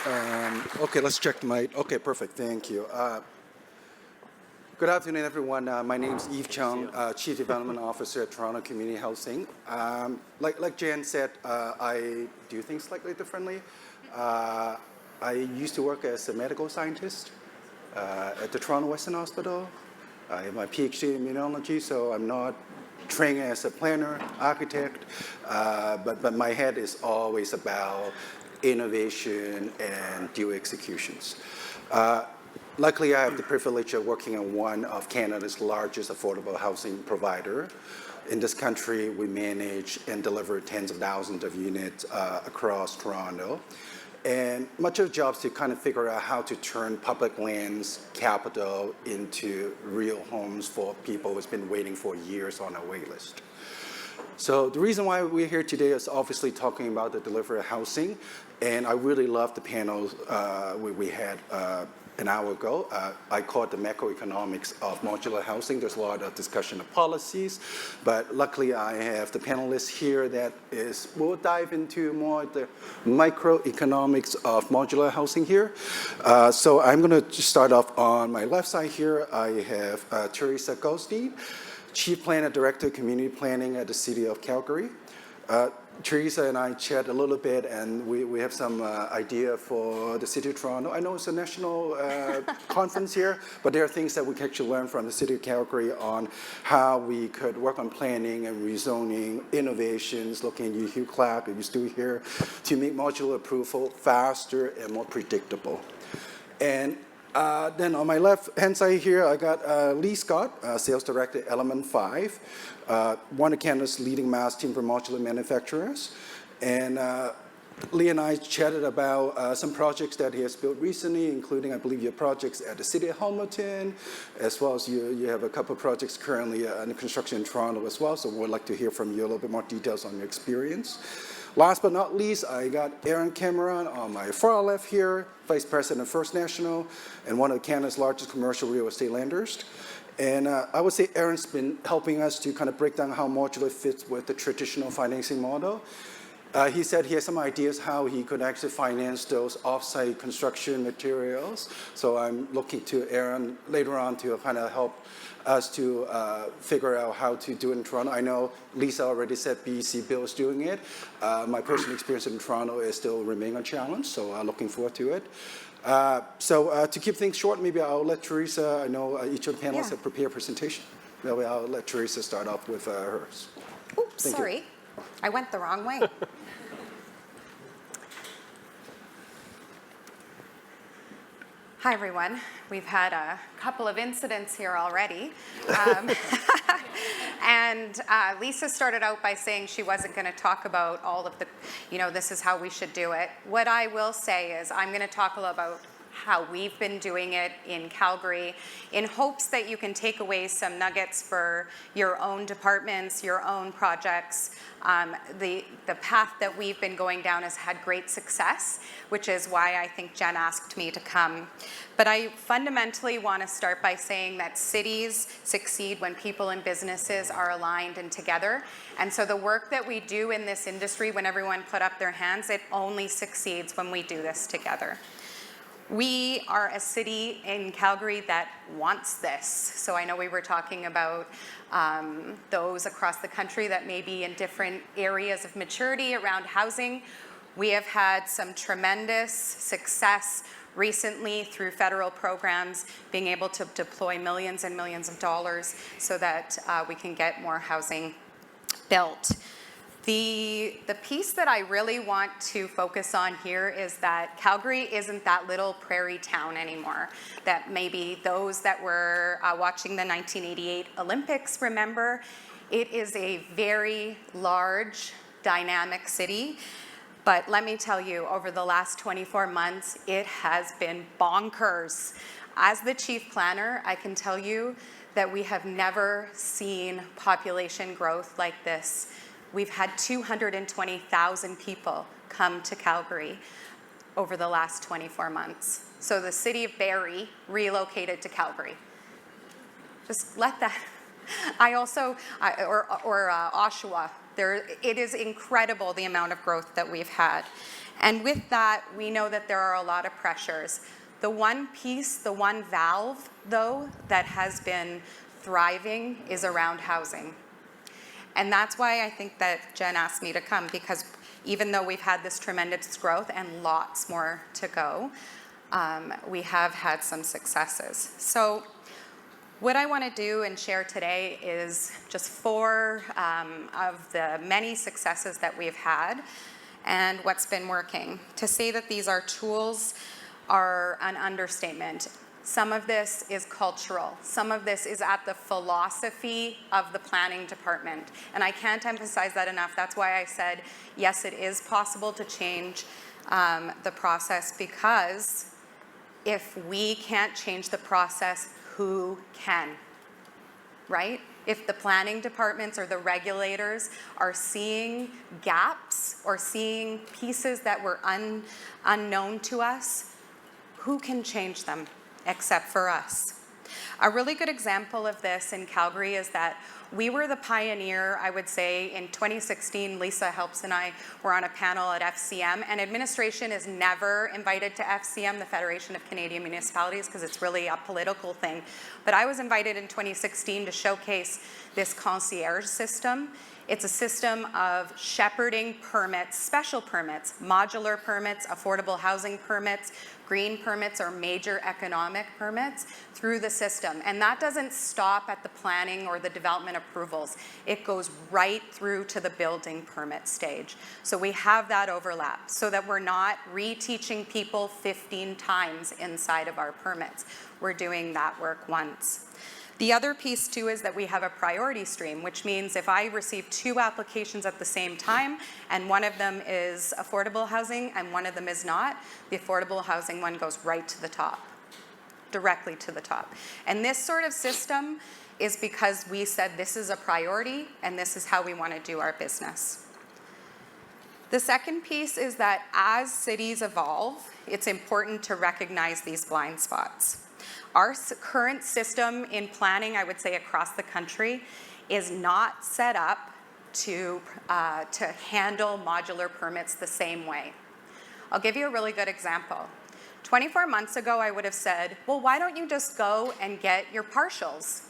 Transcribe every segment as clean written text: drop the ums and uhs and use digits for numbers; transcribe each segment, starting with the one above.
Okay, let's check the mic. Okay, perfect. Thank you. Good afternoon, everyone. My name is Yves Chung, Chief Development Officer at Toronto Community Housing. Like Jan said, I do things slightly differently. I used to work as a medical scientist at the Toronto Western Hospital. I have my PhD in immunology, so I'm not trained as a planner, architect, but my head is always about innovation and deal executions. Luckily, I have the privilege of working on one of Canada's largest affordable housing provider. In this country, we manage and deliver tens of thousands of units across Toronto. And much of the job is to kind of figure out how to turn public lands, capital into real homes for people who's been waiting for years on a wait list. So the reason why we're here today is obviously talking about the delivery of housing. And I really love the panel we had an hour ago. I call it the macroeconomics of modular housing. There's a lot of discussion of policies, but luckily I have the panelists here that will dive into more the microeconomics of modular housing here. So I'm going to start off on my left side here. I have Teresa Goldstein, Chief Planner, Director of Community Planning at the City of Calgary. Teresa and I chat a little bit, and we have some idea for the City of Toronto. I know it's a national conference here, but there are things that we can actually learn from the City of Calgary on how we could work on planning and rezoning, innovations, looking at you, Hugh Clark, and you still here, to make modular approval faster and more predictable. And then on my left-hand side here, I got Lee Scott, Sales Director at Element 5, one of Canada's leading mass timber modular manufacturers. And Lee and I chatted about some projects that he has built recently, including, I believe, your projects at the City of Hamilton, as well as you have a couple of projects currently under construction in Toronto as well. So we'd like to hear from you a little bit more details on your experience. Last but not least, I got Aaron Cameron on my far left here, Vice President of First National and one of Canada's largest commercial real estate lenders. And I would say Aaron's been helping us to kind of break down how modular fits with the traditional financing model. He said he has some ideas how he could actually finance those off-site construction materials. So I'm looking to Aaron later on to kind of help us to figure out how to do it in Toronto. I know Lisa already said BC Bill is doing it. My personal experience in Toronto is still remaining a challenge, so I'm looking forward to it. So to keep things short, maybe I'll let Teresa, I know each of the panelists have prepared a presentation. Maybe I'll let Teresa start off with hers. Oops, sorry. I went the wrong way. Hi, everyone. We've had a couple of incidents here already. And Lisa started out by saying she wasn't going to talk about all of the, this is how we should do it. What I will say is I'm going to talk a little about how we've been doing it in Calgary in hopes that you can take away some nuggets for your own departments, your own projects. The path that we've been going down has had great success, which is why I think Jen asked me to come. But I fundamentally want to start by saying that cities succeed when people and businesses are aligned and together. And so the work that we do in this industry, when everyone put up their hands, it only succeeds when we do this together. We are a city in Calgary that wants this. So I know we were talking about those across the country that may be in different areas of maturity around housing. We have had some tremendous success recently through federal programs, being able to deploy millions and millions of dollars so that we can get more housing built. The piece that I really want to focus on here is that Calgary isn't that little prairie town anymore that maybe those that were watching the 1988 Olympics remember. It is a very large, dynamic city. But let me tell you, over the last 24 months, it has been bonkers. As the chief planner, I can tell you that we have never seen population growth like this. We've had 220,000 people come to Calgary over the last 24 months. So the city of Barrie relocated to Calgary. Just let that. Oshawa. It is incredible the amount of growth that we've had. And with that, we know that there are a lot of pressures. The one piece, the one valve, though, that has been thriving is around housing. And that's why I think that Jen asked me to come, because even though we've had this tremendous growth and lots more to go, we have had some successes. So what I want to do and share today is just 4 of the many successes that we've had and what's been working. To say that these are tools are an understatement. Some of this is cultural. Some of this is at the philosophy of the planning department. And I can't emphasize that enough. That's why I said, yes, it is possible to change the process, because if we can't change the process, who can, right? If the planning departments or the regulators are seeing gaps or seeing pieces that were unknown to us, who can change them except for us? A really good example of this in Calgary is that we were the pioneer, I would say, in 2016, Lisa Helps and I were on a panel at FCM, and administration is never invited to FCM, the Federation of Canadian Municipalities, because it's really a political thing. But I was invited in 2016 to showcase this concierge system. It's a system of shepherding permits, special permits, modular permits, affordable housing permits, green permits, or major economic permits through the system. And that doesn't stop at the planning or the development approvals. It goes right through to the building permit stage. So we have that overlap so that we're not reteaching people 15 times inside of our permits. We're doing that work once. The other piece too is that we have a priority stream, which means if I receive 2 applications at the same time and one of them is affordable housing and one of them is not, the affordable housing one goes right to the top, directly to the top. And this sort of system is because we said this is a priority and this is how we want to do our business. The second piece is that as cities evolve, it's important to recognize these blind spots. Our current system in planning, I would say across the country, is not set up to handle modular permits the same way. I'll give you a really good example. 24 months ago, I would have said, well, why don't you just go and get your partials?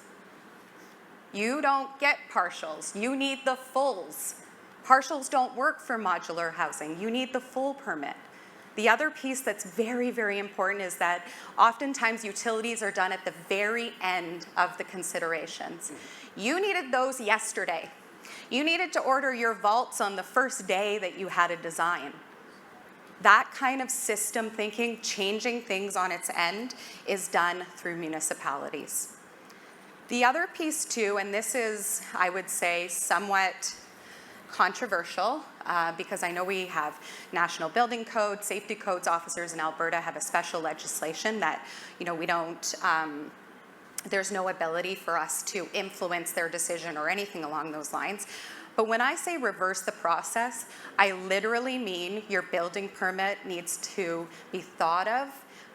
You don't get partials. You need the fulls. Partials don't work for modular housing. You need the full permit. The other piece that's very, very important is that oftentimes utilities are done at the very end of the considerations. You needed those yesterday. You needed to order your vaults on the first day that you had a design. That kind of system thinking, changing things on its end, is done through municipalities. The other piece too, and this is, I would say, somewhat controversial, because I know we have national building code, safety codes officers in Alberta have a special legislation that, we don't, there's no ability for us to influence their decision or anything along those lines. But when I say reverse the process, I literally mean your building permit needs to be thought of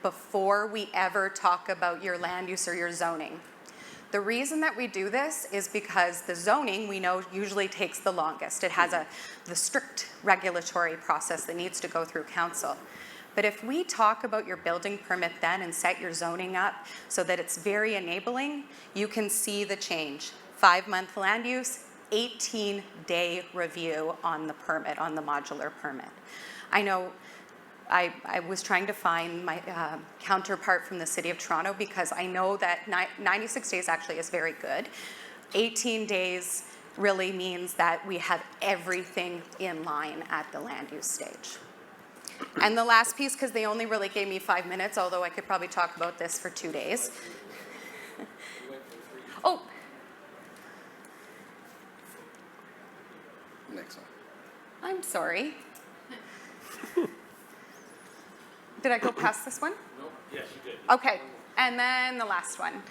before we ever talk about your land use or your zoning. The reason that we do this is because the zoning, we know, usually takes the longest. It has the strict regulatory process that needs to go through council. But if we talk about your building permit then and set your zoning up so that it's very enabling, you can see the change. 5-month land use, 18-day review on the permit, on the modular permit. I know I was trying to find my counterpart from the City of Toronto, because I know that 96 days actually is very good. 18 days really means that we have everything in line at the land use stage. And the last piece, because they only really gave me 5 minutes, although I could probably talk about this for 2 days. Oh. Next one. I'm sorry. Did I go past this one? No. Yes, you did. Okay, and then the last one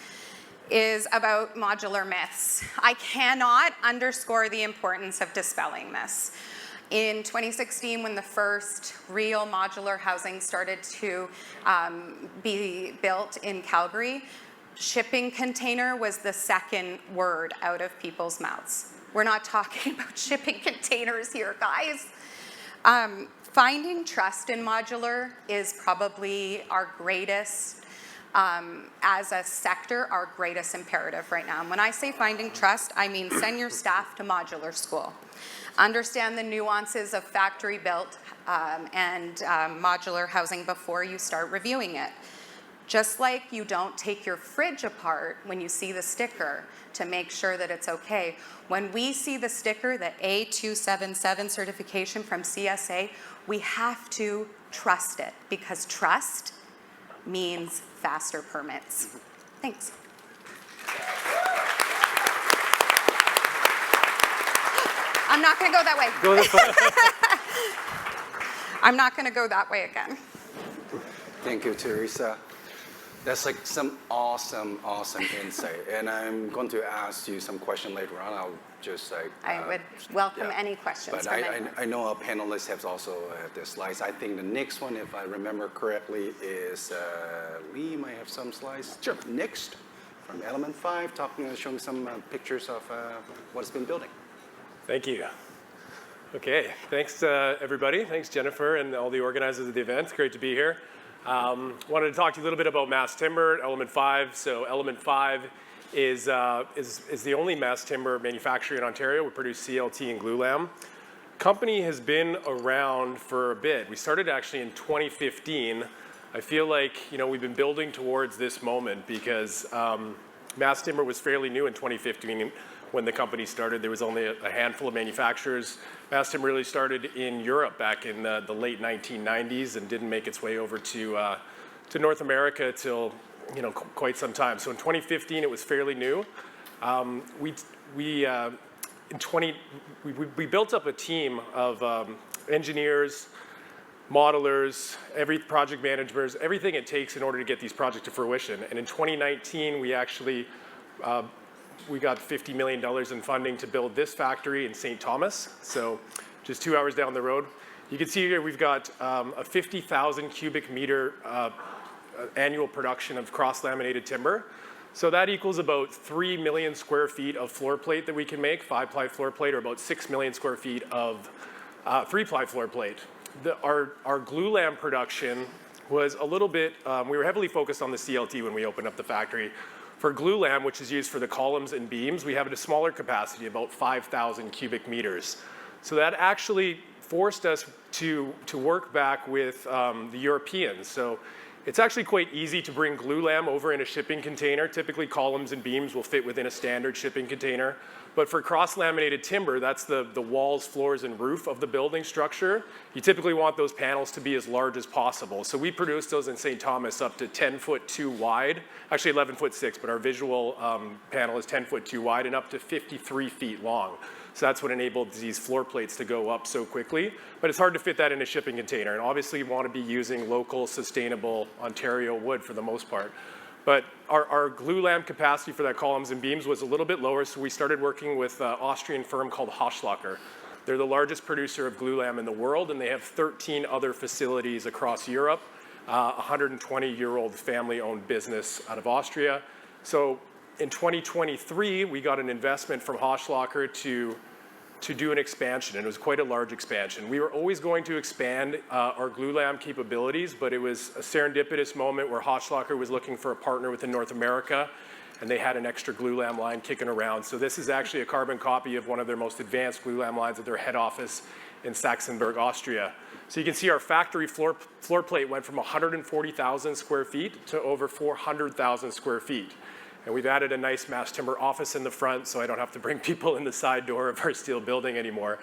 is about modular myths. I cannot underscore the importance of dispelling this. In 2016, when the first real modular housing started to be built in Calgary, shipping container was the second word out of people's mouths. We're not talking about shipping containers here, guys. Finding trust in modular is probably our greatest, as a sector, our greatest imperative right now. And when I say finding trust, I mean send your staff to modular school. Understand the nuances of factory built and modular housing before you start reviewing it. Just like you don't take your fridge apart when you see the sticker to make sure that it's okay. When we see the sticker, the A277 certification from CSA, we have to trust it because trust means faster permits. Thanks. I'm not going to go that way. Go this way. I'm not going to go that way again. Thank you, Teresa. That's like some awesome insight. And I'm going to ask you some question later on. I'll just like... I would welcome any questions But from anyone. I know our panelists have also the slides. I think the next one, if I remember correctly, is Lee might have some slides. Sure. Next, from Element 5, showing some picters of what it's been building. Thank you. Okay, thanks everybody. Thanks Jennifer and all the organizers of the event. It's great to be here. Wanted to talk to you a little bit about mass timber, Element 5. So Element 5 is the only mass timber manufacturer in Ontario. We produce CLT and glulam. Company has been around for a bit. We started actually in 2015. I feel like we've been building towards this moment because mass timber was fairly new in 2015 when the company started. There was only a handful of manufacturers. Mass timber really started in Europe back in the late 1990s and didn't make its way over to North America till quite some time. So in 2015 it was fairly new. We built up a team of engineers, modelers, project managers, everything it takes in order to get these projects to fruition. And in 2019 we actually we got $50 million in funding to build this factory in St. Thomas, so just 2 hours down the road. You can see here we've got a 50,000 cubic meter annual production of cross-laminated timber. So that equals about 3 million square feet of floor plate that we can make, 5-ply floor plate, or about 6 million square feet of 3-ply floor plate. Our glulam production was a little bit, we were heavily focused on the CLT when we opened up the factory. For glulam, which is used for the columns and beams, we have a smaller capacity, about 5,000 cubic meters. So that actually forced us to work back with the Europeans. So it's actually quite easy to bring glulam over in a shipping container. Typically columns and beams will fit within a standard shipping container. But for cross-laminated timber, that's the walls, floors, and roof of the building structure. You typically want those panels to be as large as possible. So we produce those in St. Thomas up to 10'2" wide, actually 11'6", but our visual panel is 10'2" wide and up to 53 feet long. So that's what enabled these floor plates to go up so quickly. But it's hard to fit that in a shipping container. And obviously you want to be using local, sustainable Ontario wood for the most part. But our glulam capacity for that columns and beams was a little bit lower, so we started working with an Austrian firm called Hochschlager. They're the largest producer of glulam in the world, and they have 13 other facilities across Europe, 120-year-old family-owned business out of Austria. So in 2023, we got an investment from Hochschlager to do an expansion, and it was quite a large expansion. We were always going to expand our glulam capabilities, but it was a serendipitous moment where Hochschlager was looking for a partner within North America, and they had an extra glulam line kicking around. So this is actually a carbon copy of one of their most advanced glulam lines at their head office in Sachsenberg, Austria. So you can see our factory floor plate went from 140,000 square feet to over 400,000 square feet. And we've added a nice mass timber office in the front, so I don't have to bring people in the side door of our steel building anymore.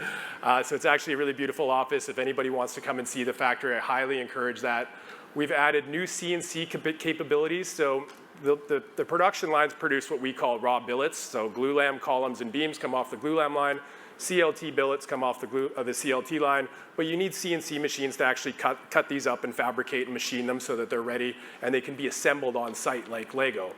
So it's actually a really beautiful office. If anybody wants to come and see the factory, I highly encourage that. We've added new CNC capabilities. So the production lines produce what we call raw billets. So glulam columns and beams come off the glulam line. CLT billets come off the CLT line, but you need CNC machines to actually cut these up and fabricate and machine them so that they're ready and they can be assembled on site like Lego.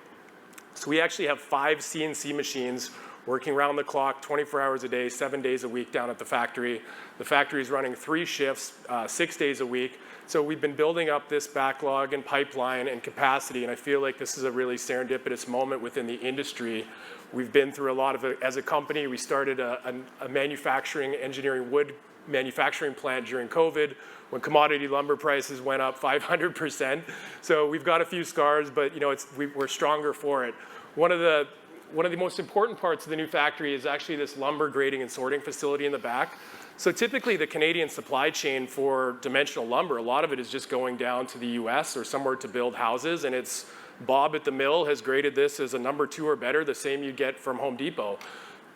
So we actually have 5 CNC machines working around the clock, 24 hours a day, 7 days a week down at the factory. The factory is running 3 shifts, 6 days a week. So we've been building up this backlog and pipeline and capacity, and I feel like this is a really serendipitous moment within the industry. We've been through a lot of it. As a company, we started a manufacturing engineering wood manufacturing plant during COVID when commodity lumber prices went up 500%. So we've got a few scars, but we're stronger for it. One of the most important parts of the new factory is actually this lumber grading and sorting facility in the back. So typically the Canadian supply chain for dimensional lumber, a lot of it is just going down to the US or somewhere to build houses, and it's Bob at the mill has graded this as a number 2 or better, the same you get from Home Depot.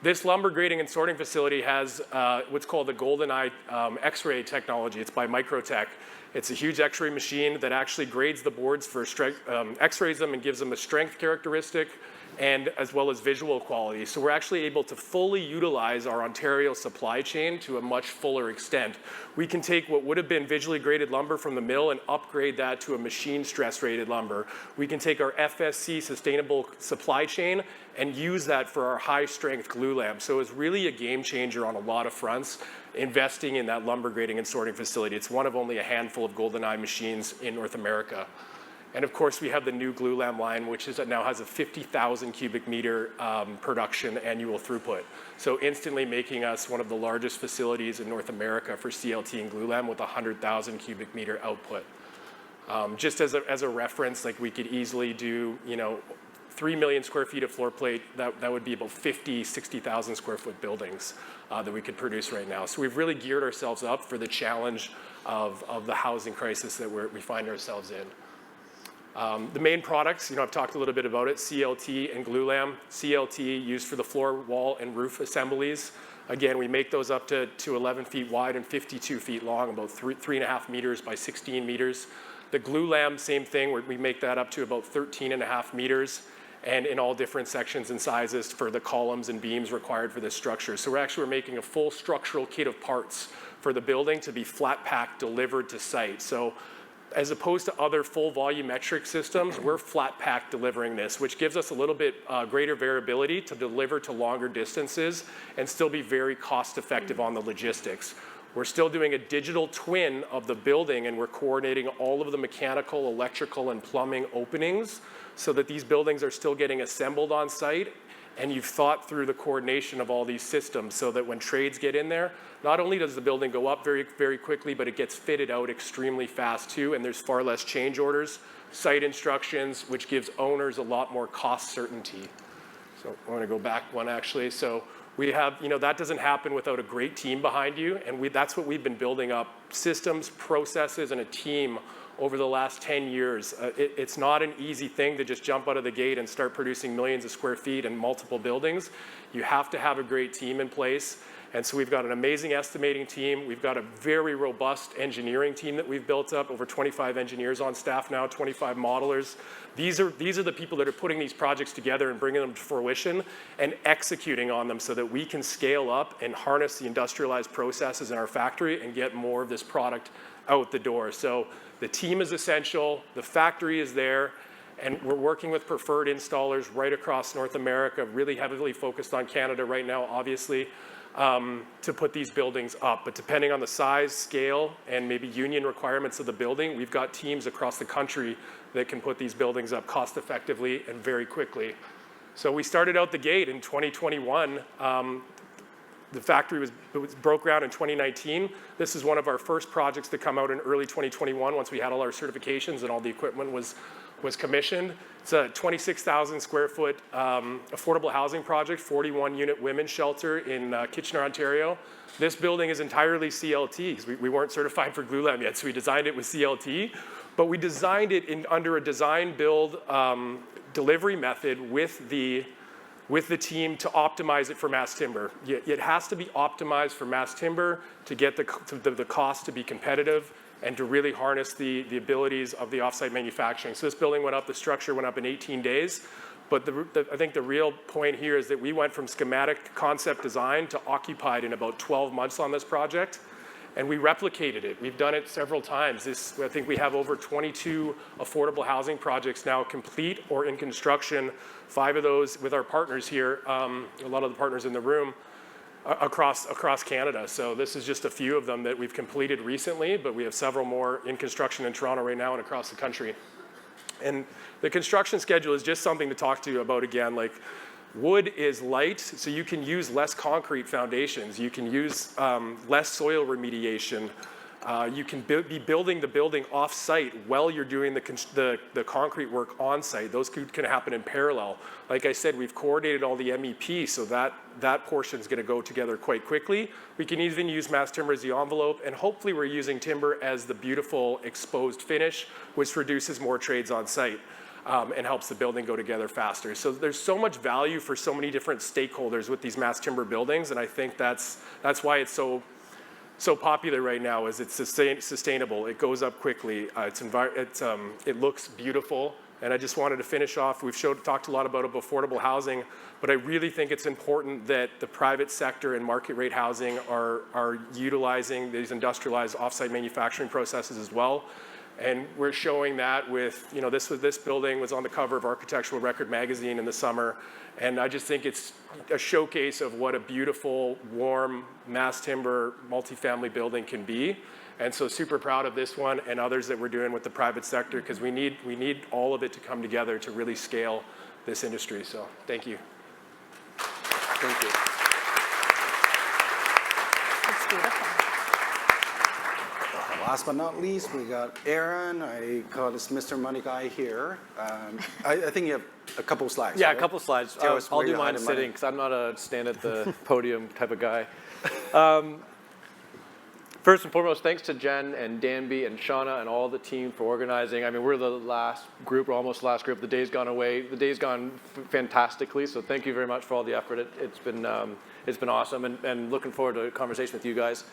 This lumber grading and sorting facility has what's called the GoldenEye X-ray technology. It's by Microtech. It's a huge X-ray machine that actually grades the boards for strength, X-rays them and gives them a strength characteristic, and as well as visual quality. So we're actually able to fully utilize our Ontario supply chain to a much fuller extent. We can take what would have been visually graded lumber from the mill and upgrade that to a machine stress rated lumber. We can take our FSC sustainable supply chain and use that for our high strength glue lamp. So it's really a game changer on a lot of fronts, investing in that lumber grading and sorting facility. It's one of only a handful of GoldenEye machines in North America. And of course, we have the new glue lamp line, which now has a 50,000 cubic meter production annual throughput. So instantly making us one of the largest facilities in North America for CLT and glue lamp with 100,000 cubic meter output. Just as a reference, like we could easily do, 3 million square feet of floor plate, that would be about 60,000 square foot buildings that we could produce right now. So we've really geared ourselves up for the challenge of the housing crisis that we find ourselves in. The main products, I've talked a little bit about it, CLT and glue lamp. CLT used for the floor, wall, and roof assemblies. Again, we make those up to 11 feet wide and 52 feet long, about 3.5 meters by 16 meters. The glue lamp, same thing, we make that up to about 13.5 meters, and in all different sections and sizes for the columns and beams required for this structure. So we're making a full structural kit of parts for the building to be flat packed delivered to site. So as opposed to other full volumetric systems, we're flat pack delivering this, which gives us a little bit greater variability to deliver to longer distances and still be very cost effective on the logistics. We're still doing a digital twin of the building, and we're coordinating all of the mechanical, electrical, and plumbing openings so that these buildings are still getting assembled on site. And you've thought through the coordination of all these systems so that when trades get in there, not only does the building go up very, very quickly, but it gets fitted out extremely fast too, and there's far less change orders, site instructions, which gives owners a lot more cost certainty. So I want to go back one actually. So we have, that doesn't happen without a great team behind you, and that's what we've been building up, systems, processes, and a team over the last 10 years. It's not an easy thing to just jump out of the gate and start producing millions of square feet and multiple buildings. You have to have a great team in place. And so we've got an amazing estimating team. We've got a very robust engineering team that we've built up, over 25 engineers on staff now, 25 modelers. These are the people that are putting these projects together and bringing them to fruition and executing on them so that we can scale up and harness the industrialized processes in our factory and get more of this product out the door. So the team is essential, the factory is there, and we're working with preferred installers right across North America, really heavily focused on Canada right now, obviously, to put these buildings up. But depending on the size, scale, and maybe union requirements of the building, we've got teams across the country that can put these buildings up cost effectively and very quickly. So we started out the gate in 2021. The factory broke ground in 2019. This is one of our first projects to come out in early 2021 once we had all our certifications and all the equipment was commissioned. It's a 26,000 square foot affordable housing project, 41 unit women's shelter in Kitchener, Ontario. This building is entirely CLT because we weren't certified for glue lamp yet, so we designed it with CLT. But we designed it under a design build delivery method with the team to optimize it for mass timber. It has to be optimized for mass timber to get the cost to be competitive and to really harness the abilities of the offsite manufacturing. So this building went up, the structure went up in 18 days. But I think the real point here is that we went from schematic concept design to occupied in about 12 months on this project. And we replicated it. We've done it several times. I think we have over 22 affordable housing projects now complete or in construction, 5 of those with our partners here, a lot of the partners in the room, across Canada. So this is just a few of them that we've completed recently, but we have several more in construction in Toronto right now and across the country. And the construction schedule is just something to talk to you about again. Like, Wood is light, so you can use less concrete foundations. You can use less soil remediation. You can be building the building off-site while you're doing the concrete work on-site. Those can happen in parallel. Like I said, we've coordinated all the MEP, so that portion is going to go together quite quickly. We can even use mass timber as the envelope, and hopefully we're using timber as the beautiful exposed finish, which reduces more trades on-site. And helps the building go together faster. So there's so much value for so many different stakeholders with these mass timber buildings, and I think that's why it's so popular right now. Is it's sustainable. It goes up quickly. It looks beautiful. And I just wanted to finish off. We've talked a lot about affordable housing, but I really think it's important that the private sector and market rate housing are utilizing these industrialized offsite manufacturing processes as well. And we're showing that with, this building was on the cover of Architectural Record magazine in the summer. And I just think it's a showcase of what a beautiful, warm, mass timber, multifamily building can be. And so super proud of this one and others that we're doing with the private sector, because we need all of it to come together to really scale this industry. So thank you. Thank you. It's beautiful. Last but not least, we got Aaron. I call this Mr. Money Guy here. I think you have a couple of slides. Yeah, right? a couple of slides. Tell us I'll where do you're mine hiding sitting money. because I'm not a stand at the podium type of guy. First and foremost, thanks to Jen and Danby and Shauna and all the team for organizing. I mean, we're the last group, or almost the last group. The day's gone away. The day's gone fantastically. So thank you very much for all the effort. It's been awesome, and looking forward to a conversation with you guys.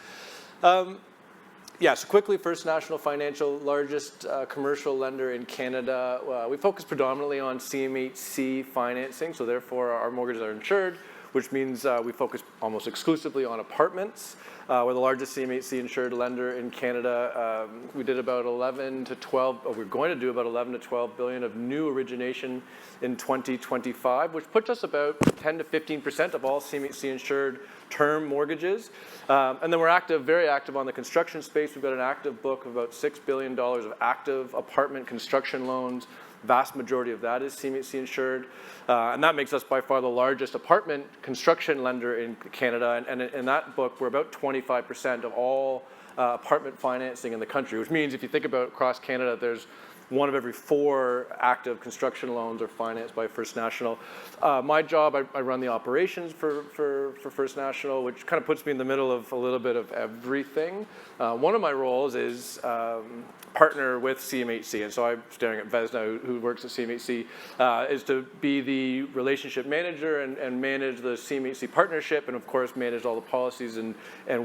Yeah, so quickly, First National Financial, largest commercial lender in Canada. We focus predominantly on CMHC financing, so therefore our mortgages are insured, which means we focus almost exclusively on apartments. We're the largest CMHC insured lender in Canada. We did about 11 to 12, or we're going to do about 11 to 12 billion of new origination in 2025, which puts us about 10 to 15% of all CMHC insured term mortgages. And then we're active, very active on the construction space. We've got an active book of about $6 billion of active apartment construction loans. Vast majority of that is CMHC insured. And that makes us by far the largest apartment construction lender in Canada. And in that book, we're about 25% of all apartment financing in the country, which means if you think about across Canada, there's one of every 4 active construction loans are financed by First National. My job, I run the operations for First National, which kind of puts me in the middle of a little bit of everything. One of my roles is partner with CMHC, and so I'm staring at Vesna, who works at CMHC, is to be the relationship manager and manage the CMHC partnership, and of course manage all the policies and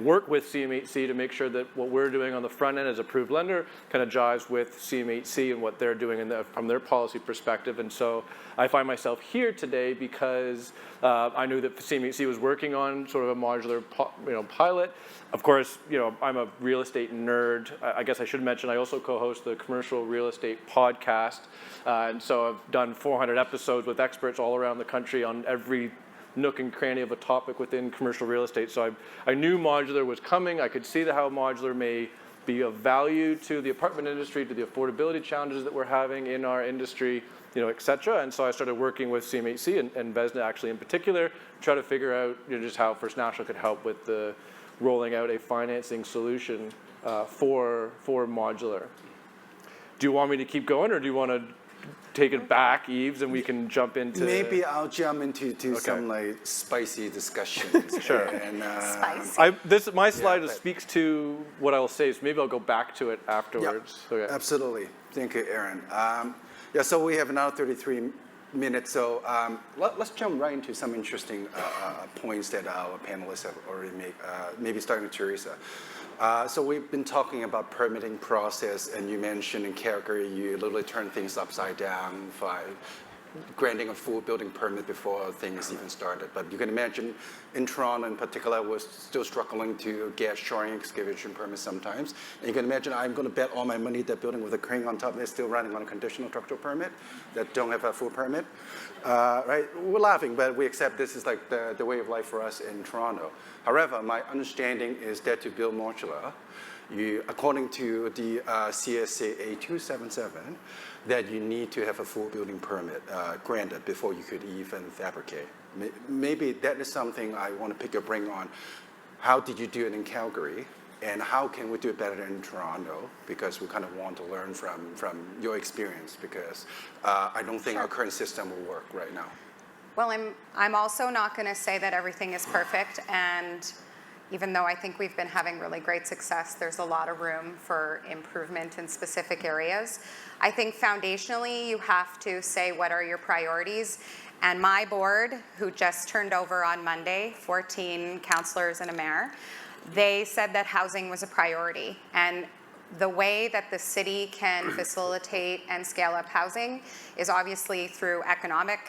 work with CMHC to make sure that what we're doing on the front end as approved lender kind of jives with CMHC and what they're doing from their policy perspective. And so I find myself here today because I knew that CMHC was working on sort of a modular pilot. Of course, I'm a real estate nerd. I guess I should mention I also co-host the Commercial Real Estate podcast. And so I've done 400 episodes with experts all around the country on every nook and cranny of a topic within commercial real estate. So I knew modular was coming. I could see how modular may be of value to the apartment industry, to the affordability challenges that we're having in our industry, et cetera. And so I started working with CMHC and Vesna actually in particular, to try to figure out just how First National could help with the rolling out a financing solution for modular. Do you want me to keep going, or do you want to take it back, Yves, and we can jump into... Maybe I'll jump into some spicy discussions. Sure. And, Spicy. My slide speaks to what I will say, so maybe I'll go back to it afterwards. Yeah, Okay. absolutely. Thank you, Aaron. So we have another 33 minutes, so let's jump right into some interesting points that our panelists have already made, maybe starting with Teresa. So we've been talking about permitting process, and you mentioned in Calgary, you literally turn things upside down by granting a full building permit before things even started. But you can imagine in Toronto in particular, we're still struggling to get shoring excavation permits sometimes. And you can imagine I'm going to bet all my money that building with a crane on top, they're still running on a conditional structural permit that don't have a full permit. Right? We're laughing, but we accept this is like the way of life for us in Toronto. However, my understanding is that to build modular, according to the CSA 8277, that you need to have a full building permit granted before you could even fabricate. Maybe that is something I want to pick your brain on. How did you do it in Calgary? And how can we do it better in Toronto? Because we kind of want to learn from your experience, because I don't think our current system will work right now. Well, I'm also not going to say that everything is perfect, and even though I think we've been having really great success, there's a lot of room for improvement in specific areas. I think foundationally you have to say what are your priorities, and my board, who just turned over on Monday, 14 councillors and a mayor, they said that housing was a priority, and the way that the city can facilitate and scale up housing is obviously through economic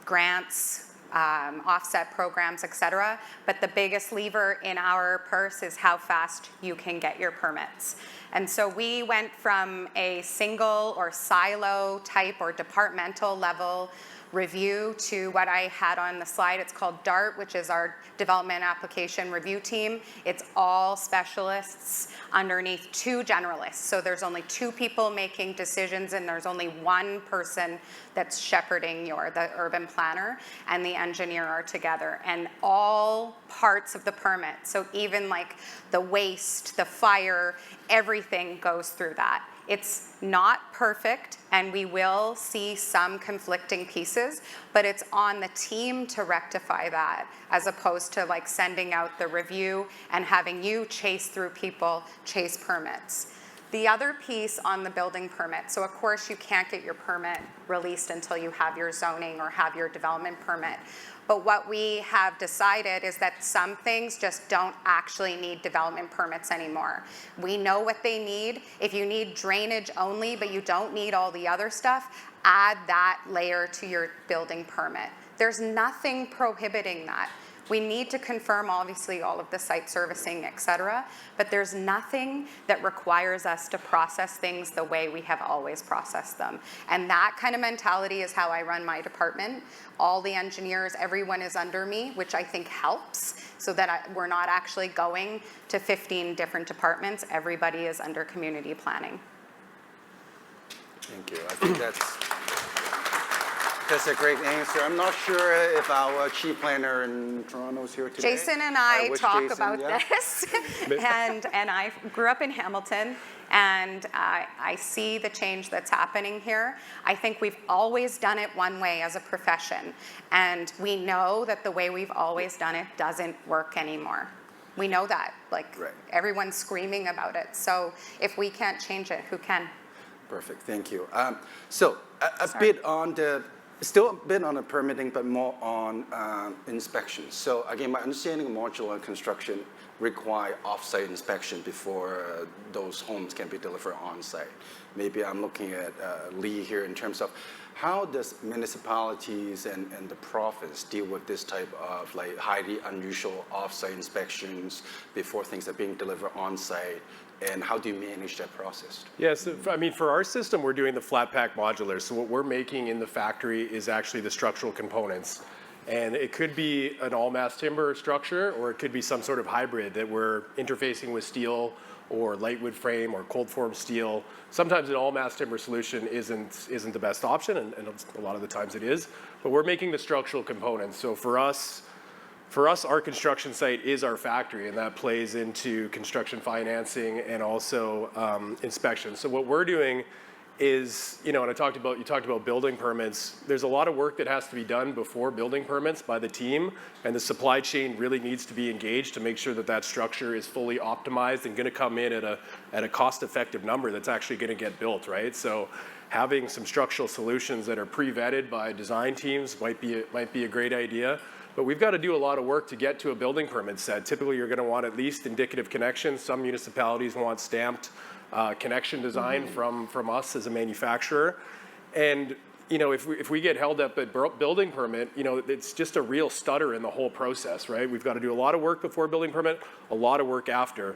grants, offset programs, et cetera. But the biggest lever in our purse is how fast you can get your permits. And so we went from a single or silo type or departmental level review to what I had on the slide. It's called DART, which is our Development Application Review Team. It's all specialists underneath 2 generalists. So there's only 2 people making decisions, and there's only 1 person that's shepherding the urban planner and the engineer are together. And all parts of the permit, so even like the waste, the fire, everything goes through that. It's not perfect, and we will see some conflicting pieces, but it's on the team to rectify that, as opposed to like sending out the review and having you chase through people, chase permits. The other piece on the building permit, so of course you can't get your permit released until you have your zoning or have your development permit. But what we have decided is that some things just don't actually need development permits anymore. We know what they need. If you need drainage only, but you don't need all the other stuff, add that layer to your building permit. There's nothing prohibiting that. We need to confirm, obviously, all of the site servicing, et cetera, but there's nothing that requires us to process things the way we have always processed them. And that kind of mentality is how I run my department. All the engineers, everyone is under me, which I think helps, so that we're not actually going to 15 different departments. Everybody is under community planning. Thank you. I think that's a great answer. I'm not sure if our chief planner in Toronto is here today. Jason and I talk Jason, about yeah. this, and I grew up in Hamilton, and I see the change that's happening here. I think we've always done it one way as a profession, and we know that the way we've always done it doesn't work anymore. We know that, like Right. Everyone's screaming about it. So if we can't change it, who can? Perfect, thank you. So a bit on the, still a bit on the permitting, but more on inspections. So again, my understanding of modular construction require off-site inspection before those homes can be delivered on-site. Maybe I'm looking at Lee here in terms of how does municipalities and the province deal with this type of like highly unusual off-site inspections before things are being delivered on-site, and how do you manage that process? Yeah, so I mean, for our system, we're doing the flat pack modular. So what we're making in the factory is actually the structural components. And it could be an all-mass timber structure, or it could be some sort of hybrid that we're interfacing with steel or light wood frame or cold form steel. Sometimes an all-mass timber solution isn't the best option, and a lot of the times it is. But we're making the structural components. So for us, our construction site is our factory, and that plays into construction financing and also inspection. So what we're doing is, and you talked about building permits. There's a lot of work that has to be done before building permits by the team, and the supply chain really needs to be engaged to make sure that that structure is fully optimized and going to come in at a cost-effective number that's actually going to get built, right? So having some structural solutions that are pre-vetted by design teams might be a great idea. But we've got to do a lot of work to get to a building permit set. Typically, you're going to want at least indicative connections. Some municipalities want stamped connection design from us as a manufacturer. And if we get held up at building permit, it's just a real stutter in the whole process, right? We've got to do a lot of work before building permit, a lot of work after.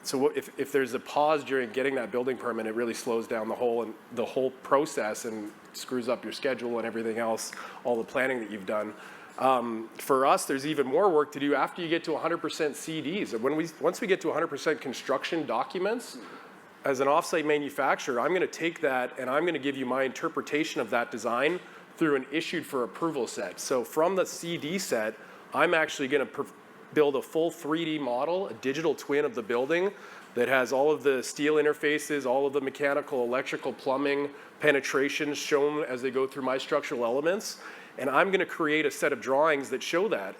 So if there's a pause during getting that building permit, it really slows down the whole process and screws up your schedule and everything else, all the planning that you've done. For us, there's even more work to do after you get to 100% CDs. Once we get to 100% construction documents, as an offsite manufacturer, I'm going to take that and I'm going to give you my interpretation of that design through an issued for approval set. So from the CD set, I'm actually going to build a full 3D model, a digital twin of the building that has all of the steel interfaces, all of the mechanical, electrical, plumbing, penetrations shown as they go through my structural elements. And I'm going to create a set of drawings that show that.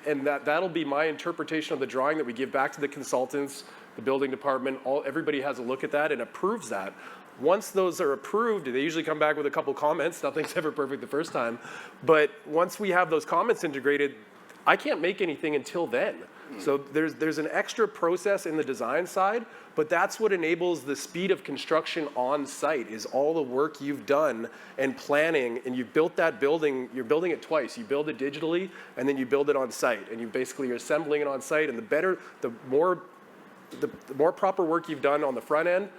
And that'll be my interpretation of the drawing that we give back to the consultants, the building department. Everybody has a look at that and approves that. Once those are approved, they usually come back with a couple comments. Nothing's ever perfect the first time. But once we have those comments integrated, I can't make anything until then. So there's an extra process in the design side, but that's what enables the speed of construction on site, is all the work you've done and planning, and you've built that building. You're building it twice. You build it digitally, and then you build it on site, and you basically are assembling it on site. And the more proper work you've done on the front end,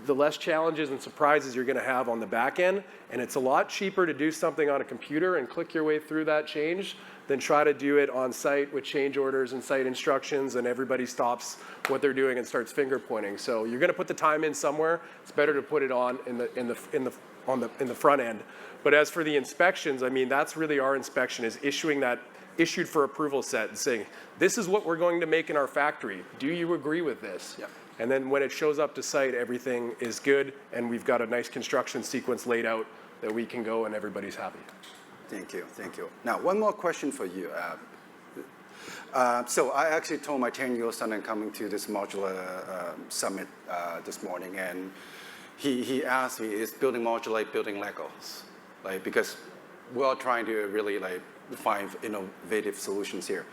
the less challenges and surprises you're going to have on the back end. And it's a lot cheaper to do something on a computer and click your way through that change than try to do it on site with change orders and site instructions, and everybody stops what they're doing and starts finger pointing. So you're going to put the time in somewhere. It's better to put it on in the front end. But as for the inspections, I mean, that's really our inspection, is issuing that issued for approval set and saying, this is what we're going to make in our factory. Do you agree with this? Yep. And then when it shows up to site, everything is good, and we've got a nice construction sequence laid out that we can go and everybody's happy. Thank you, thank you. Now, one more question for you. So I actually told my 10-year-old son coming to this modular summit this morning, and he asked me, is building modular like building Legos? Like, because we're all trying to really like find innovative solutions here.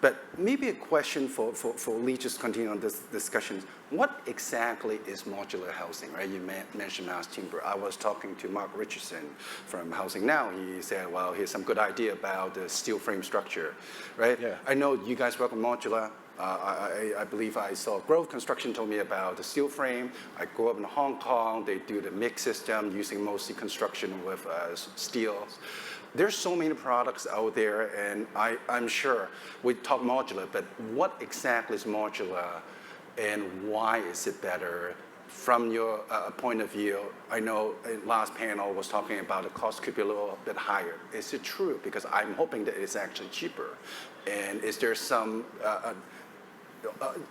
But maybe a question for Lee, just continue on this discussion. What exactly is modular housing, right? You mentioned mass timber. I was talking to Mark Richardson from Housing Now. He said, well, here's some good idea about the steel frame structure, right? Yeah. I know you guys work on modular. I believe I saw Grove Construction told me about the steel frame. I grew up in Hong Kong. They do the mix system using mostly construction with steels. There's so many products out there, and I'm sure we talk modular, but what exactly is modular and why is it better? From your point of view, I know last panel was talking about the cost could be a little bit higher. Is it true? Because I'm hoping that it's actually cheaper. And is there some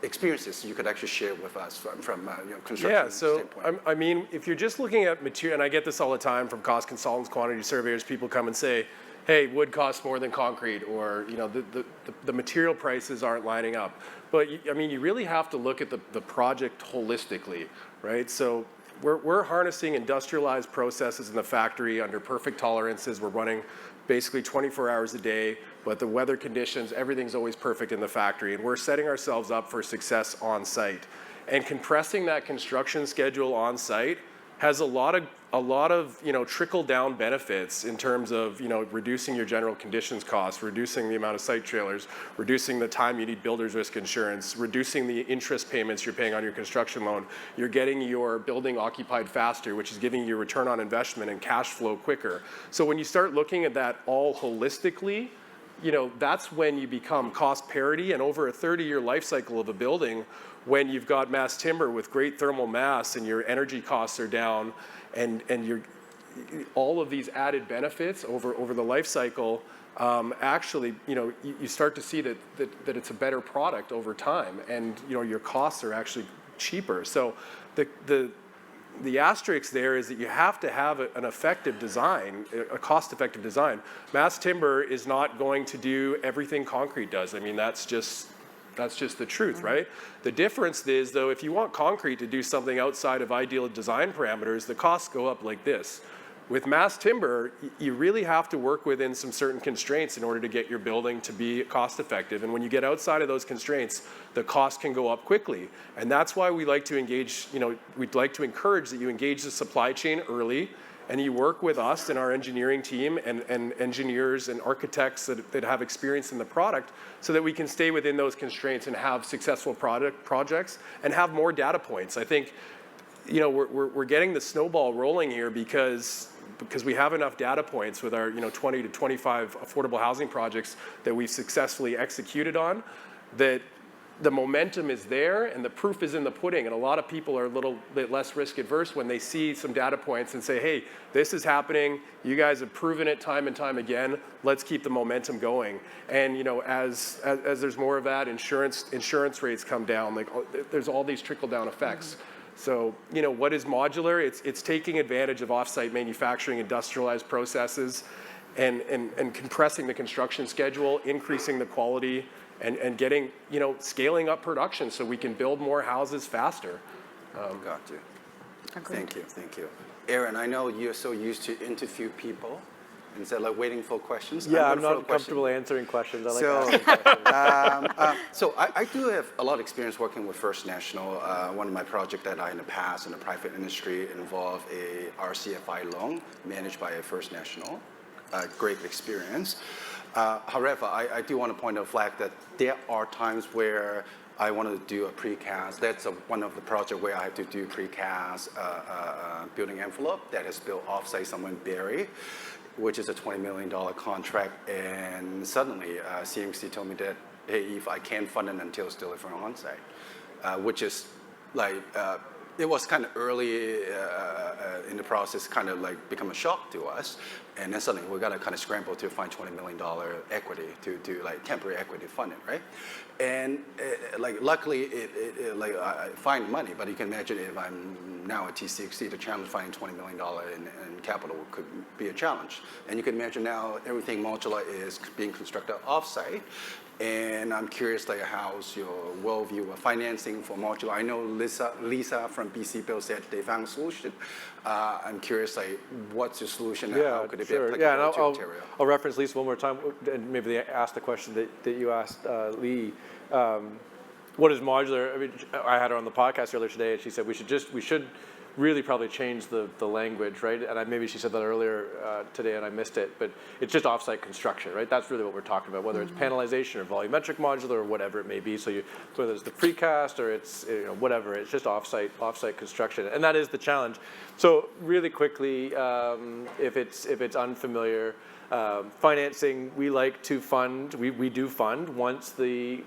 experiences you could actually share with us from construction standpoint? I mean, if you're just looking at material, and I get this all the time from cost consultants, quantity surveyors, people come and say, hey, wood costs more than concrete, or the material prices aren't lining up. But I mean, you really have to look at the project holistically, right? So we're harnessing industrialized processes in the factory under perfect tolerances. We're running basically 24 hours a day, but the weather conditions, everything's always perfect in the factory, and we're setting ourselves up for success on site. And compressing that construction schedule on site has a lot of trickle down benefits in terms of reducing your general conditions costs, reducing the amount of site trailers, reducing the time you need builder's risk insurance, reducing the interest payments you're paying on your construction loan. You're getting your building occupied faster, which is giving you return on investment and cash flow quicker. So when you start looking at that all holistically, that's when you become cost parity, and over a 30-year life cycle of a building, when you've got mass timber with great thermal mass and your energy costs are down, and you're all of these added benefits over the life cycle, actually, you start to see that it's a better product over time, and your costs are actually cheaper. So the asterisk there is that you have to have an effective design, a cost-effective design. Mass timber is not going to do everything concrete does. I mean, that's just the truth, right? The difference is, though, if you want concrete to do something outside of ideal design parameters, the costs go up like this. With mass timber, you really have to work within some certain constraints in order to get your building to be cost effective. And when you get outside of those constraints, the cost can go up quickly. And that's why we like to engage, we'd like to encourage that you engage the supply chain early, and you work with us and our engineering team and engineers and architects that have experience in the product, so that we can stay within those constraints and have successful projects and have more data points. I think we're getting the snowball rolling here because we have enough data points with our 20 to 25 affordable housing projects that we've successfully executed on, that the momentum is there and the proof is in the pudding, and a lot of people are a little bit less risk adverse when they see some data points and say, hey, this is happening, you guys have proven it time and time again, let's keep the momentum going. And as there's more of that, insurance rates come down, like there's all these trickle down effects. So, what is modular? It's taking advantage of off-site manufacturing, industrialized processes, and compressing the construction schedule, increasing the quality, and getting, scaling up production so we can build more houses faster. Got you. Thank you. Aaron, I know you're so used to interview people instead of like waiting for questions. Yeah, I'm not comfortable answering questions. I like asking questions. So I do have a lot of experience working with First National. One of my projects that I in the past in the private industry involved a RCFI loan managed by a First National. Great experience. However, I do want to point out the fact that there are times where I want to do a precast. That's one of the projects where I have to do precast building envelope that is built offsite somewhere in Barrie, which is a $20 million contract. And suddenly, CMC told me that, hey, if I can't fund it until it's delivered on site, which is like, it was kind of early in the process, kind of like become a shock to us. And then suddenly we got to kind of scramble to find $20 million equity to do like temporary equity funding, right? And like luckily I find money, but you can imagine if I'm now at TCXC, the challenge finding $20 million in capital could be a challenge. And you can imagine now everything modular is being constructed offsite. And I'm curious, like, how's your worldview of financing for modular? I know Lisa from BC Build said they found a solution. I'm curious, like, what's your solution and how could it be applicable to Ontario? I'll reference Lisa one more time, and maybe they asked the question that you asked Lee. What is modular? I mean, I had her on the podcast earlier today, and she said we should really probably change the language, right? And maybe she said that earlier today and I missed it, but it's just offsite construction, right? That's really what we're talking about, whether it's panelization or volumetric modular or whatever it may be. So whether it's the precast or it's whatever, it's just offsite construction, and that is the challenge. So really quickly, if it's unfamiliar, financing, we like to fund, we do fund once the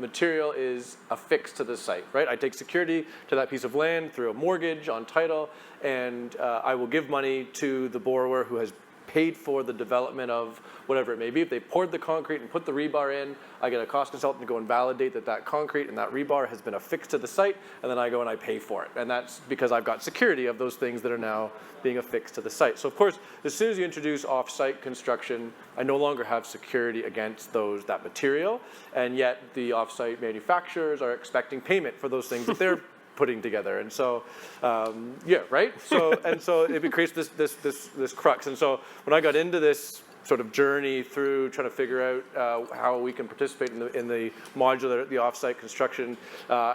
material is affixed to the site, right? I take security to that piece of land through a mortgage on title, and I will give money to the borrower who has paid for the development of whatever it may be. If they poured the concrete and put the rebar in, I get a cost consultant to go and validate that concrete and that rebar has been affixed to the site, and then I go and I pay for it. And that's because I've got security of those things that are now being affixed to the site. So of course, as soon as you introduce off-site construction, I no longer have security against that material, and yet the off-site manufacturers are expecting payment for those things that they're putting together. And so, right? So it creates this crux. And so when I got into this sort of journey through trying to figure out how we can participate in the modular, the offsite construction,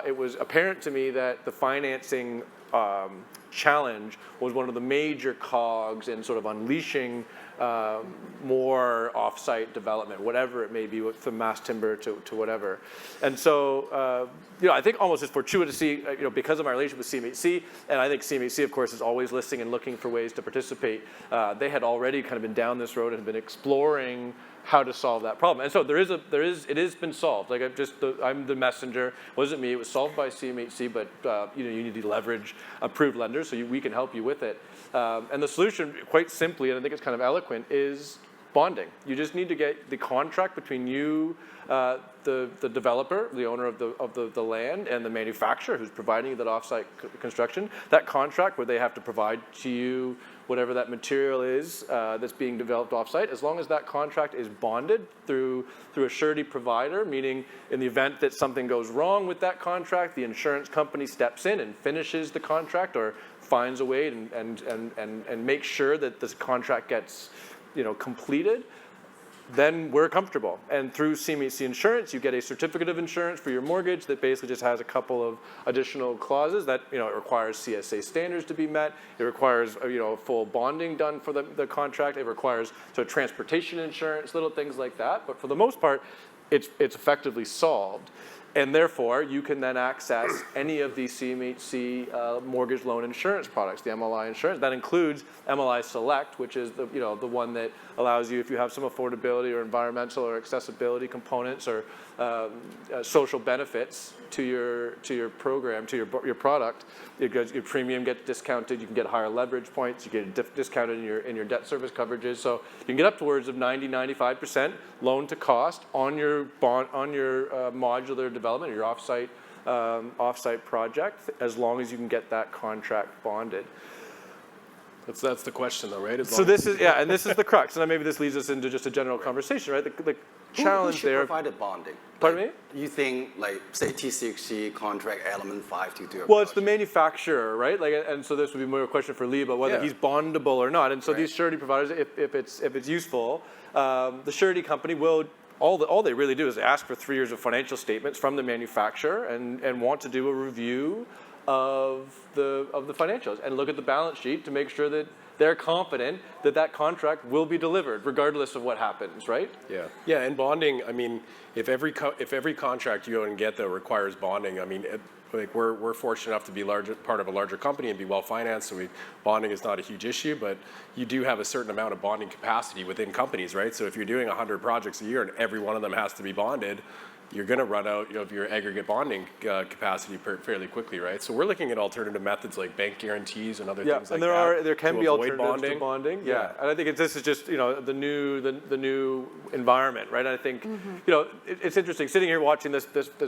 it was apparent to me that the financing challenge was one of the major cogs in sort of unleashing more off-site development, whatever it may be, from mass timber to whatever. And so, I think almost it's fortuitously, because of my relationship with CMHC, and I think CMHC, of course, is always listening and looking for ways to participate. They had already kind of been down this road and been exploring how to solve that problem. And so it has been solved. Like I'm the messenger. It wasn't me. It was solved by CMHC, but you need to leverage approved lenders, so we can help you with it. And the solution, quite simply, and I think it's kind of eloquent, is bonding. You just need to get the contract between you, the developer, the owner of the land, and the manufacturer who's providing you that offsite construction. That contract where they have to provide to you whatever that material is that's being developed offsite, as long as that contract is bonded through a surety provider, meaning in the event that something goes wrong with that contract, the insurance company steps in and finishes the contract or finds a way and makes sure that this contract gets completed, then we're comfortable. And through CMHC Insurance, you get a certificate of insurance for your mortgage that basically just has a couple of additional clauses that, it requires CSA standards to be met. It requires, full bonding done for the contract. It requires transportation insurance, little things like that. But for the most part, it's effectively solved. And therefore, you can then access any of these CMHC mortgage loan insurance products, the MLI insurance. That includes MLI Select, which is the one that allows you, if you have some affordability or environmental or accessibility components or social benefits to your program, to your product, your premium gets discounted. You can get higher leverage points. You get discounted in your debt service coverages. So you can get upwards of 90-95% loan to cost on your modular development or your offsite project, as long as you can get that contract bonded. That's the question, though, right? So this is and this is the crux, and maybe this leads us into just a general conversation, right? The challenge who should there. provide the bonding? Pardon me? You think, like, say, T6C contract element 5 to do a Well, it's the project? manufacturer, right? Like, and so this would be more a question for Lee about whether he's bondable or not. And so these surety providers, if it's useful, the surety company will. All they really do is ask for 3 years of financial statements from the manufacturer and want to do a review of the financials and look at the balance sheet to make sure that they're confident that that contract will be delivered regardless of what happens, right? Yeah, and bonding, I mean, if every contract you go and get that requires bonding, I mean, like we're fortunate enough to be part of a larger company and be well financed, so bonding is not a huge issue, but you do have a certain amount of bonding capacity within companies, right? So if you're doing 100 projects a year and every one of them has to be bonded, you're going to run out of your aggregate bonding capacity fairly quickly, right? So we're looking at alternative methods like bank guarantees and other things like that. There can be alternatives to bonding. Yeah, and I think this is just the new environment, right? And I think it's interesting sitting here watching this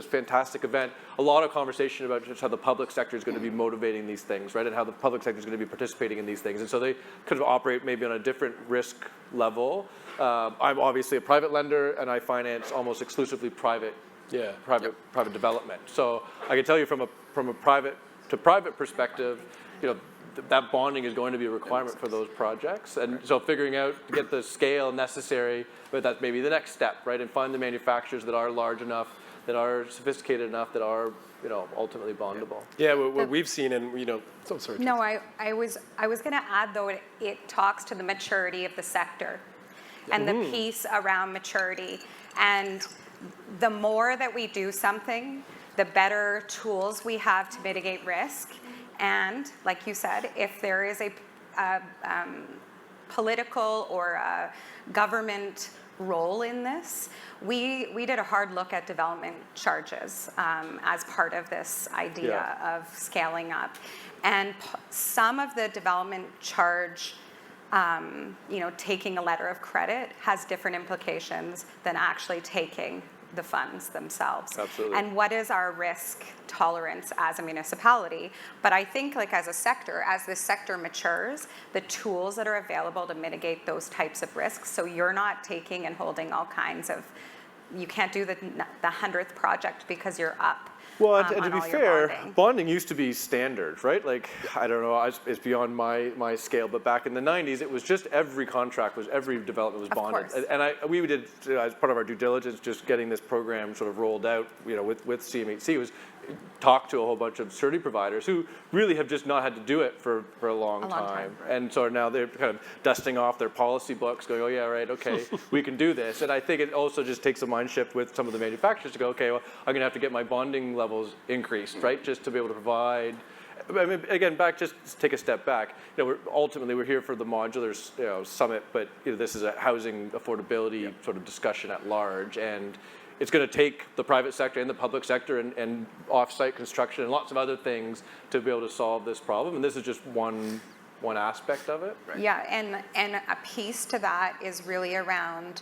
fantastic event. A lot of conversation about just how the public sector is going to be motivating these things, right? And how the public sector is going to be participating in these things, and so they kind of operate maybe on a different risk level. I'm obviously a private lender, and I finance almost exclusively private development. So I can tell you from a private to private perspective, that bonding is going to be a requirement for those projects. And so figuring out to get the scale necessary, but that's maybe the next step, right? And find the manufacturers that are large enough, that are sophisticated enough, that are ultimately bondable. Yeah, what we've seen, and sorry. No, I was going to add, though, it talks to the maturity of the sector and the piece around maturity. And the more that we do something, the better tools we have to mitigate risk. And like you said, if there is a political or a government role in this, we did a hard look at development charges as part of this idea of scaling up. And some of the development charge, taking a letter of credit has different implications than actually taking the funds themselves. Absolutely. And what is our risk tolerance as a municipality? But I think, like, as a sector, as this sector matures, the tools that are available to mitigate those types of risks, so you're not taking and holding all kinds of, you can't do the 100th project because you're up. Well, and to be fair, bonding used to be standard, right? Like, I don't know, it's beyond my scale, but back in the 90s, it was just every development was bonded. Of course. And we did, as part of our due diligence, just getting this program sort of rolled out, with CMHC, was talk to a whole bunch of surety providers who really have just not had to do it for a long time. Right. And so now they're kind of dusting off their policy books, going, oh yeah, right, okay, we can do this. And I think it also just takes a mind shift with some of the manufacturers to go, okay, well, I'm going to have to get my bonding levels increased, right, just to be able to provide. I mean, again, just take a step back. We're here for the modular summit, but this is a housing affordability sort of discussion at large, and it's going to take the private sector and the public sector and off-site construction and lots of other things to be able to solve this problem. And this is just one aspect of it. Right? Yeah, and a piece to that is really around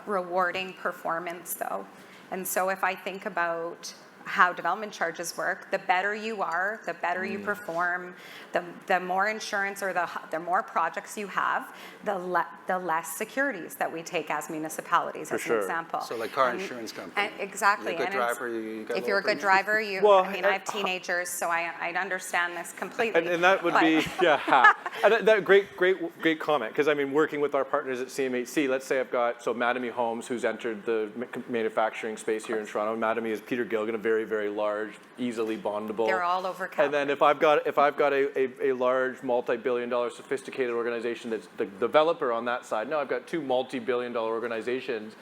rewarding performance, though. And so if I think about how development charges work, the better you are, the better you perform, the more insurance or the more projects you have, the less securities that we take as municipalities, as an example. So like car insurance company. Exactly. You're a good driver, you got if you're a good driver, I have teenagers, so I understand this completely. And that would be, and that great comment, because I mean, working with our partners at CMHC, let's say I've got, Mattamy Homes, who's entered the manufacturing space here in Toronto. Mattamy is Peter Gilligan, a very, very large, easily bondable. They're all over Calgary. And then if I've got a large, multi-billion-dollar sophisticated organization that's the developer on that side, now I've got two multi-billion-dollar organizations.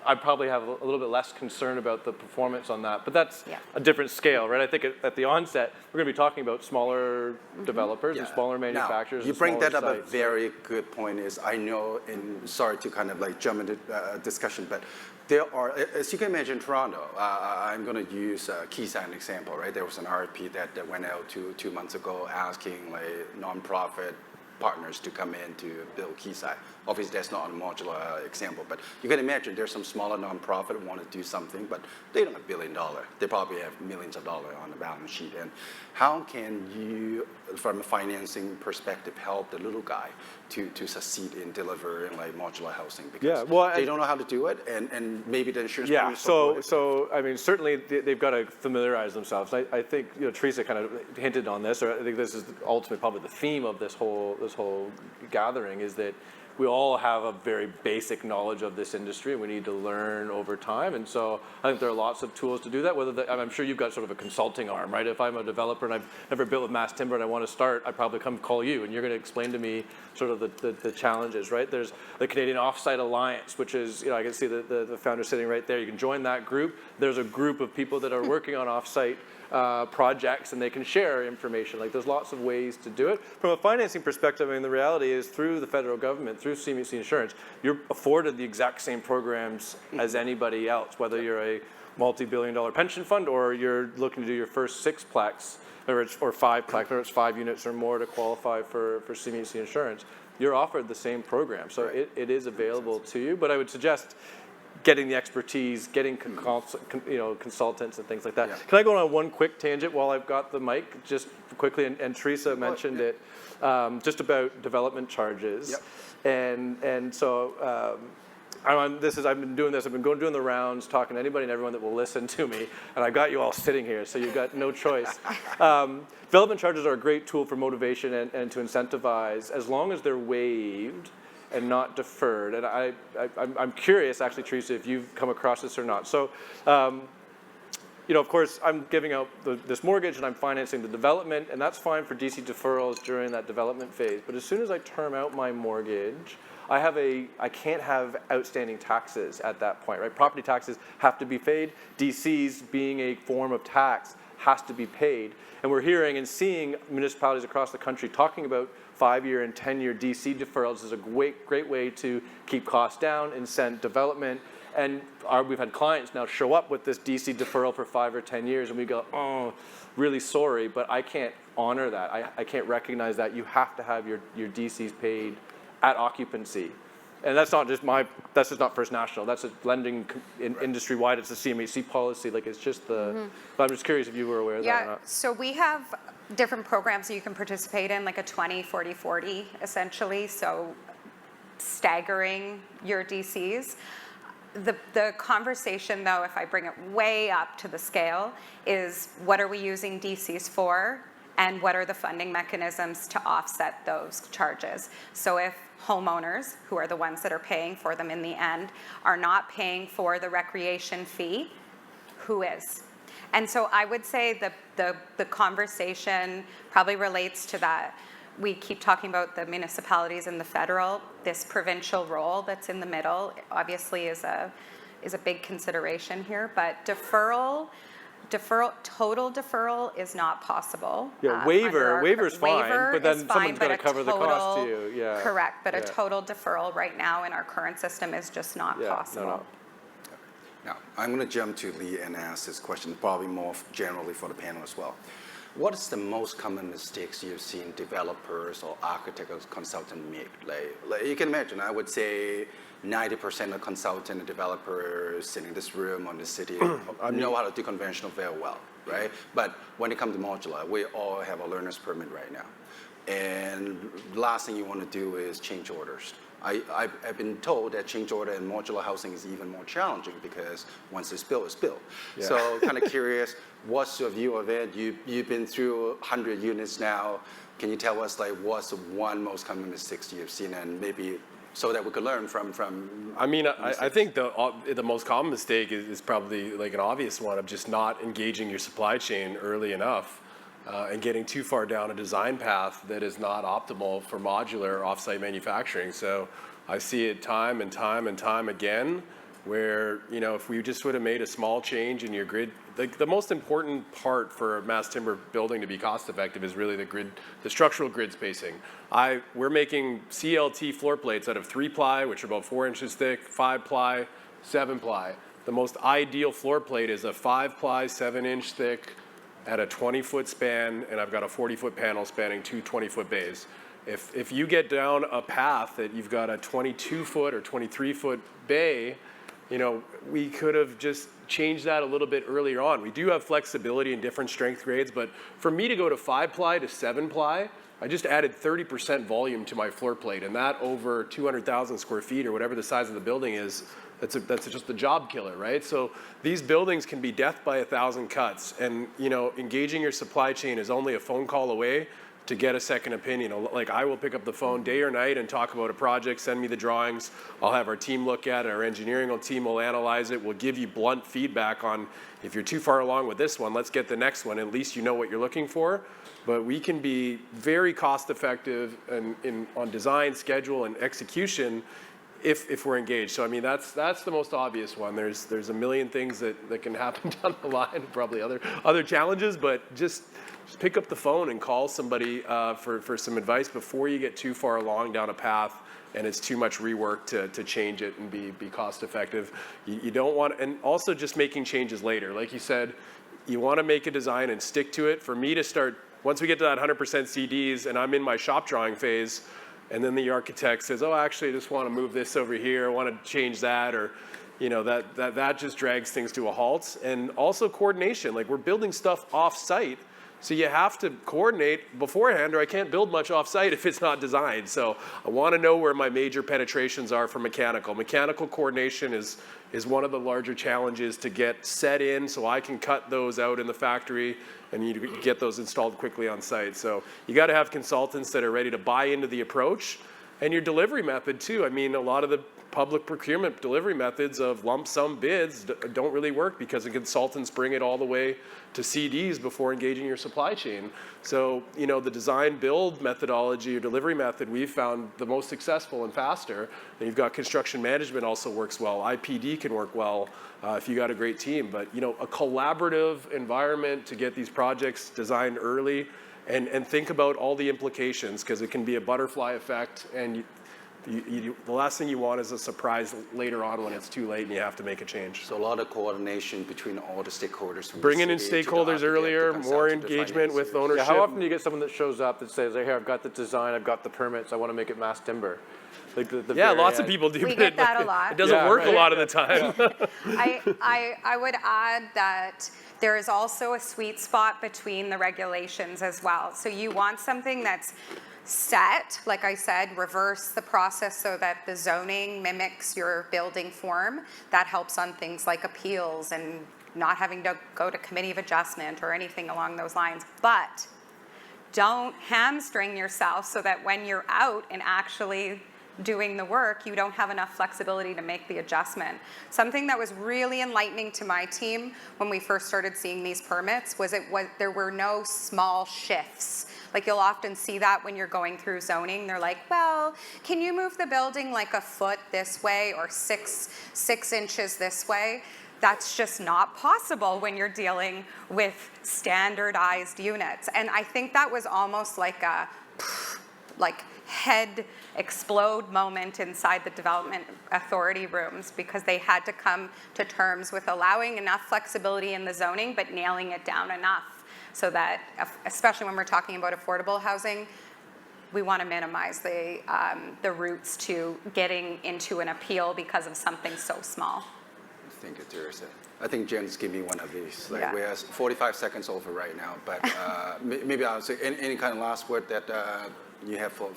I probably have a little bit less concern about the performance on that, but that's Yeah. a different scale, right? I think at the onset, we're going to be talking about smaller developers and Yeah. smaller Now, manufacturers. you and bring that smaller up. A sites. very good point is I know, and sorry to kind of like jump into discussion, but there are, as you can imagine, Toronto. I'm going to use Quayside as an example, right? There was an RFP that went out 2 months ago asking like nonprofit partners to come in to build Quayside. Obviously, that's not a modular example, but you can imagine there's some smaller nonprofit who want to do something, but they don't have $1 billion. They probably have millions of dollars on the balance sheet. And how can you, from a financing perspective, help the little guy to succeed in delivering like modular housing? Because Yeah, well, they don't know how to do it, and maybe the insurance Yeah, company support it. so I mean, certainly they've got to familiarize themselves. I think Teresa kind of hinted on this, or I think this is ultimately probably the theme of this whole gathering is that we all have a very basic knowledge of this industry, and we need to learn over time. And so I think there are lots of tools to do that. I'm sure you've got sort of a consulting arm, right? If I'm a developer and I've never built with mass timber and I want to start, I probably come call you, and you're going to explain to me sort of the challenges, right? There's the Canadian Offsite Alliance, which is, I can see the founder sitting right there. You can join that group. There's a group of people that are working on offsite projects, and they can share information. Like there's lots of ways to do it. From a financing perspective, I mean, the reality is through the federal government, through CMHC Insurance, you're afforded the exact same programs as anybody else, whether you're a multi-billion-dollar pension fund or you're looking to do your first sixplex or 5plex, or it's 5 units or more to qualify for CMHC Insurance. You're offered the same program, so it is available to you. But I would suggest getting the expertise, getting consultants and things like that. Yeah. Can I go on one quick tangent while I've got the mic, just quickly? And Teresa mentioned it, just about development charges. Yep. And so I've been doing this. I've been doing the rounds, talking to anybody and everyone that will listen to me, and I've got you all sitting here, so you've got no choice. Development charges are a great tool for motivation and to incentivize, as long as they're waived and not deferred. And I'm curious, actually, Teresa, if you've come across this or not. So, of course, I'm giving out this mortgage and I'm financing the development, and that's fine for DC deferrals during that development phase. But as soon as I term out my mortgage, I can't have outstanding taxes at that point, right? Property taxes have to be paid. DCs, being a form of tax, has to be paid. And we're hearing and seeing municipalities across the country talking about 5-year and 10-year DC deferrals is a great way to keep costs down, incent development. And we've had clients now show up with this DC deferral for 5 or 10 years, and we go, oh, really sorry, but I can't honor that. I can't recognize that. You have to have your DCs paid at occupancy. And that's just not First National. That's a lending industry-wide. It's a CMHC policy. Like, it's just but I'm just curious if you were aware of that or not. So we have different programs that you can participate in, like a 20, 40, 40, essentially. So staggering your DCs. The conversation, though, if I bring it way up to the scale, is what are we using DCs for, and what are the funding mechanisms to offset those charges? So if homeowners, who are the ones that are paying for them in the end, are not paying for the recreation fee, who is? And so I would say the conversation probably relates to that. We keep talking about the municipalities and the federal. This provincial role that's in the middle obviously is a big consideration here, but total deferral is not possible. Yeah, waiver's fine, but then someone's got to cover the cost to you. Yeah. Correct, but a total deferral right now in our current system is just not possible. No. Now, I'm going to jump to Lee and ask this question, probably more generally for the panel as well. What is the most common mistakes you've seen developers or architects or consultants make? Like you can imagine, I would say 90% of consultants and developers sitting in this room or in the city know how to do conventional very well, right? But when it comes to modular, we all have a learner's permit right now. And the last thing you want to do is change orders. I've been told that change order in modular housing is even more challenging because once it's built, it's built. Yeah. So kind of curious, what's your view of it? You've been through 100 units now. Can you tell us like what's the one most common mistakes you've seen, and maybe so that we could learn from I mean, I think the most common mistake is probably like an obvious one of just not engaging your supply chain early enough. And getting too far down a design path that is not optimal for modular offsite manufacturing. So I see it time and time again where, if we just would have made a small change in your grid, the most important part for a mass timber building to be cost effective is really the structural grid spacing. We're making CLT floor plates out of 3-ply, which are about 4 inches thick, 5-ply, 7-ply. The most ideal floor plate is a 5-ply, 7-inch thick at a 20-foot span, and I've got a 40-foot panel spanning 2 20-foot bays. If you get down a path that you've got a 22-foot or 23-foot bay, we could have just changed that a little bit earlier on. We do have flexibility in different strength grades, but for me to go to 5-ply to 7-ply, I just added 30% volume to my floor plate, and that over 200,000 square feet or whatever the size of the building is, that's just a job killer, right? So these buildings can be death by 1,000 cuts, and engaging your supply chain is only a phone call away to get a second opinion. Like, I will pick up the phone day or night and talk about a project, send me the drawings, I'll have our team look at it, our engineering team will analyze it, we'll give you blunt feedback on, if you're too far along with this one, let's get the next one, at least you know what you're looking for. But we can be very cost effective on design, schedule, and execution if we're engaged. So I mean, that's the most obvious one. There's a million things that can happen down the line, probably other challenges, but just pick up the phone and call somebody for some advice before you get too far along down a path and it's too much rework to change it and be cost effective. You don't want, and also just making changes later. Like you said, you want to make a design and stick to it. For me to start, once we get to that 100% CDs and I'm in my shop drawing phase, and then the architect says, oh, actually, I just want to move this over here, I want to change that, or that just drags things to a halt. And also coordination, like, we're building stuff off-site, so you have to coordinate beforehand, or I can't build much off-site if it's not designed. So I want to know where my major penetrations are for mechanical. Mechanical coordination is one of the larger challenges to get set in, so I can cut those out in the factory and you get those installed quickly on site. So you got to have consultants that are ready to buy into the approach, and your delivery method too. I mean, a lot of the public procurement delivery methods of lump sum bids don't really work because the consultants bring it all the way to CDs before engaging your supply chain. So, the design build methodology or delivery method we've found the most successful and faster. And you've got construction management also works well. IPD can work well if you got a great team. But, a collaborative environment to get these projects designed early and think about all the implications, because it can be a butterfly effect, and the last thing you want is a surprise later on when it's too late and you have to make a change. So a lot of coordination between all the stakeholders. Bringing in stakeholders earlier, more engagement with ownership. Yeah, how often do you get someone that shows up that says, hey, I've got the design, I've got the permits, I want to make it mass timber? Like lots of people do. We get that a lot. It doesn't work a lot of the time. I would add that there is also a sweet spot between the regulations as well. So you want something that's set, like I said, reverse the process so that the zoning mimics your building form. That helps on things like appeals and not having to go to committee of adjustment or anything along those lines. But don't hamstring yourself so that when you're out and actually doing the work, you don't have enough flexibility to make the adjustment. Something that was really enlightening to my team when we first started seeing these permits was there were no small shifts. Like, you'll often see that when you're going through zoning. They're like, well, can you move the building like a foot this way or six inches this way? That's just not possible when you're dealing with standardized units. And I think that was almost like a head explode moment inside the development authority rooms, because they had to come to terms with allowing enough flexibility in the zoning but nailing it down enough so that, especially when we're talking about affordable housing, we want to minimize the routes to getting into an appeal because of something so small. Thank you, Teresa. I think Jen's giving me one of these. Like, Yeah. we're 45 seconds over right now, but maybe I'll say any kind of last word that you have for.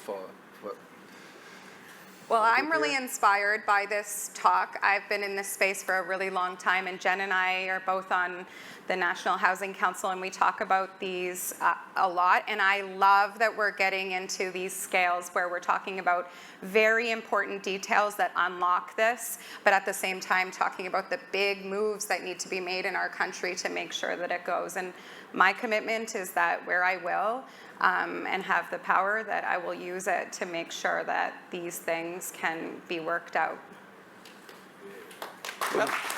Well, I'm really inspired by this talk. I've been in this space for a really long time, and Jen and I are both on the National Housing Council, and we talk about these a lot. And I love that we're getting into these scales where we're talking about very important details that unlock this, but at the same time talking about the big moves that need to be made in our country to make sure that it goes. And my commitment is that where I will, and have the power, that I will use it to make sure that these things can be worked out. Yep.